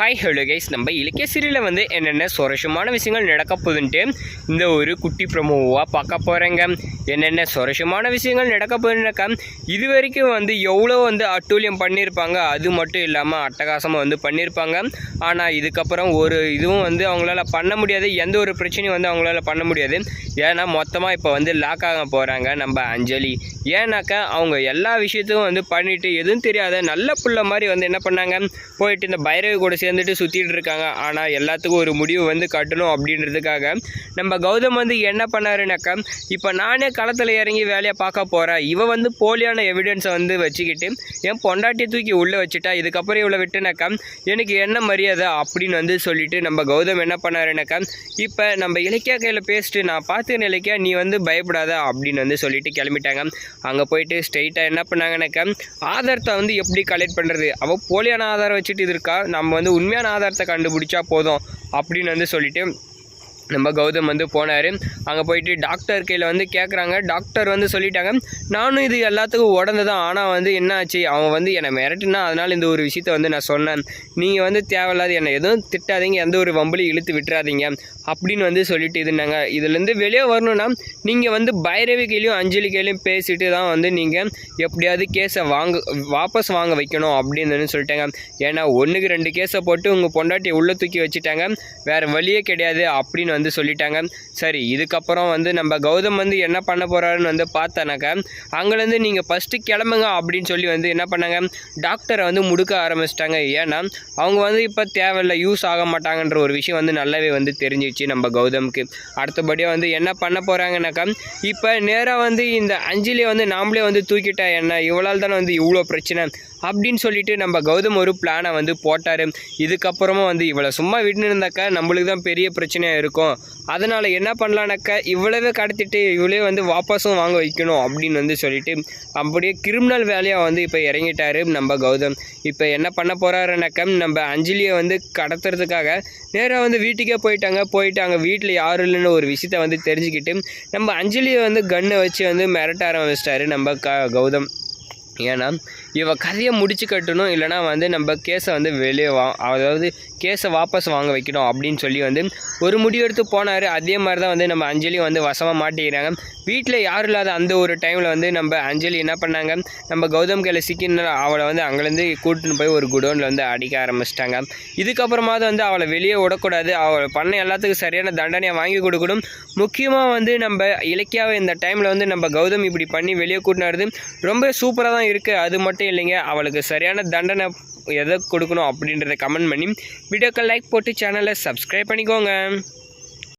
Hi hello guys, நம்ம இலக்கிய சீரியலில் வந்து என்னென்ன சுவாரஸ்யமான விஷயங்கள் நடக்க போகுதுன்ட்டு இந்த ஒரு குட்டி ப்ரொமோவாக பார்க்க போகிறேங்க. என்னென்ன சுவாரஸ்யமான விஷயங்கள் நடக்க போகுதுன்னாக்கா, இது வரைக்கும் வந்து எவ்வளோ வந்து அட்டூழியம் பண்ணியிருப்பாங்க, அது மட்டும் இல்லாமல் அட்டகாசமாக வந்து பண்ணியிருப்பாங்க. ஆனால் இதுக்கப்புறம் ஒரு இதுவும் வந்து அவங்களால பண்ண முடியாது, எந்த ஒரு பிரச்சனையும் வந்து அவங்களால பண்ண முடியாது. ஏன்னா மொத்தமாக இப்போ வந்து லாக் ஆக போகிறாங்க நம்ம அஞ்சலி. ஏன்னாக்கா அவங்க எல்லா விஷயத்துக்கும் வந்து பண்ணிவிட்டு எதுவும் தெரியாத நல்ல புள்ள மாதிரி வந்து என்ன பண்ணாங்க, போயிட்டு இந்த பைரவி கூட சேர்ந்துட்டு சுற்றிட்டு இருக்காங்க. ஆனால் எல்லாத்துக்கும் ஒரு முடிவு வந்து கட்டணும் அப்படின்றதுக்காக நம்ம கௌதம் வந்து என்ன பண்ணாருனாக்கா, இப்போ நானே களத்தில் இறங்கி வேலையை பார்க்க போகிறேன், இவ வந்து போலியான எவிடன்ஸை வந்து வச்சுக்கிட்டு என் பொண்டாட்டியை தூக்கி உள்ளே வச்சுட்டா, இதுக்கப்புறம் இவ்வளோ விட்டுனாக்கா எனக்கு என்ன மரியாதை அப்படின்னு வந்து சொல்லிட்டு நம்ம கௌதம் என்ன பண்ணாருனாக்கா, இப்போ நம்ம இலக்கியா கையில் பேசிட்டு நான் பார்த்து இலக்கியா நீ வந்து பயப்படாத அப்படின்னு வந்து சொல்லிட்டு கிளம்பிட்டாங்க. அங்கே போயிட்டு ஸ்ட்ரெயிட்டாக என்ன பண்ணாங்கனாக்கா, ஆதாரத்தை வந்து எப்படி கலெக்ட் பண்ணுறது, அவள் போலியான ஆதாரம் வச்சுட்டு இது இருக்கா, நம்ம வந்து உண்மையான ஆதாரத்தை கண்டுபிடிச்சா போதும் அப்படின்னு வந்து சொல்லிட்டு நம்ம கௌதம் வந்து போனார். அங்கே போயிட்டு டாக்டர் கையில் வந்து கேட்குறாங்க. டாக்டர் வந்து சொல்லிட்டாங்க, நானும் இது எல்லாத்துக்கும் உடந்து தான், ஆனால் வந்து என்ன ஆச்சு, அவன் வந்து என்னை மிரட்டினா, அதனால் இந்த ஒரு விஷயத்த வந்து நான் சொன்னேன், நீங்கள் வந்து தேவையில்லாத என்னை எதுவும் திட்டாதீங்க, எந்த ஒரு வம்பலையும் இழுத்து விட்டுறாதீங்க அப்படின்னு வந்து சொல்லிட்டு இருந்தாங்க. இதுலேருந்து வெளியே வரணுன்னா நீங்கள் வந்து பைரவி கையிலையும் அஞ்சலி கையிலையும் பேசிட்டு தான் வந்து நீங்கள் எப்படியாவது கேஸை வாபஸ் வாங்க வைக்கணும் அப்படின்னு சொல்லிட்டாங்க. ஏன்னா 1க்கு 2 கேஸை போட்டு உங்கள் பொண்டாட்டியை உள்ளே தூக்கி வச்சுட்டாங்க, வேறு வழியே கிடையாது அப்படின்னு வந்து சொல்லிட்டாங்க. சரி, இதுக்கப்புறம் வந்து நம்ம கௌதம் வந்து என்ன பண்ண போகிறாருன்னு வந்து பார்த்தானாக்கா, அங்கேருந்து நீங்கள் ஃபஸ்ட்டு கிளம்புங்க அப்படின்னு சொல்லி வந்து என்ன பண்ணாங்க, டாக்டரை வந்து முடுக்க ஆரம்பிச்சிட்டாங்க. ஏன்னா அவங்க வந்து இப்போ தேவையில்லை, யூஸ் ஆக மாட்டாங்கன்ற ஒரு விஷயம் வந்து நல்லாவே வந்து தெரிஞ்சிச்சு நம்ம கௌதமுக்கு. அடுத்தபடியாக வந்து என்ன பண்ண போகிறாங்கனாக்கா, இப்போ நேராக வந்து இந்த அஞ்சலியை வந்து நாமளே வந்து தூக்கிட்டா என்ன, இவளால் தானே வந்து இவ்வளோ பிரச்சனை அப்படின்னு சொல்லிட்டு நம்ம கௌதம் ஒரு பிளானை வந்து போட்டார். இதுக்கப்புறமா வந்து இவளை சும்மா விட்டுன்னு இருந்தாக்கா நம்மளுக்கு தான் பெரிய பிரச்சனையாக இருக்கும், அதனால் என்ன பண்ணலான்னாக்கா இவ்வளவே கடத்திட்டு இவ்வளே வந்து வாபஸும் வாங்க வைக்கணும் அப்படின்னு வந்து சொல்லிட்டு அப்படியே கிரிமினல் வேலையாக வந்து இப்போ இறங்கிட்டார் நம்ம கௌதம். இப்போ என்ன பண்ண போகிறாருனாக்கா, நம்ம அஞ்சலியை வந்து கடத்துறதுக்காக நேராக வந்து வீட்டுக்கே போயிட்டு அங்கே வீட்டில் யாரும் இல்லைன்னு ஒரு விஷயத்த வந்து தெரிஞ்சுக்கிட்டு நம்ம அஞ்சலியை வந்து கன்னை வச்சு வந்து மிரட்ட ஆரம்பிச்சிட்டாரு நம்ம கௌதம். ஏன்னா இவ கதையை முடிச்சு கட்டணும், இல்லைனா வந்து நம்ம கேஸை வந்து வெளியே அதாவது கேஸை வாபஸ் வாங்க வைக்கணும் அப்படின்னு சொல்லி வந்து ஒரு முடிவெடுத்து போனார். அதே மாதிரி தான் வந்து நம்ம அஞ்சலி வந்து வசமாக மாட்டிக்கிறாங்க. வீட்டில் யாரும் இல்லாத அந்த ஒரு டைமில் வந்து நம்ம அஞ்சலி என்ன பண்ணாங்க, நம்ம கௌதம் கையில் சிக்கின அவளை வந்து அங்கேருந்து கூட்டின்னு போய் ஒரு குடோனில் வந்து அடிக்க ஆரம்பிச்சிட்டாங்க. இதுக்கப்புறமா வந்து அவளை வெளியே விடக்கூடாது, அவளை பண்ண எல்லாத்துக்கும் சரியான தண்டனையை வாங்கி கொடுக்கணும். முக்கியமாக வந்து நம்ம இலக்கியாவை இந்த டைமில் வந்து நம்ம கௌதம் இப்படி பண்ணி வெளியே கூட்டினாரு ரொம்ப சூப்பராக தான் இருக்குது. அது மட்டும் இல்லைங்க, அவளுக்கு சரியான தண்டனை எதை கொடுக்கணும் அப்படின்றத கமெண்ட் பண்ணி வீடியோக்கு லைக் போட்டு சேனலை சப்ஸ்கிரைப் பண்ணிக்கோங்க.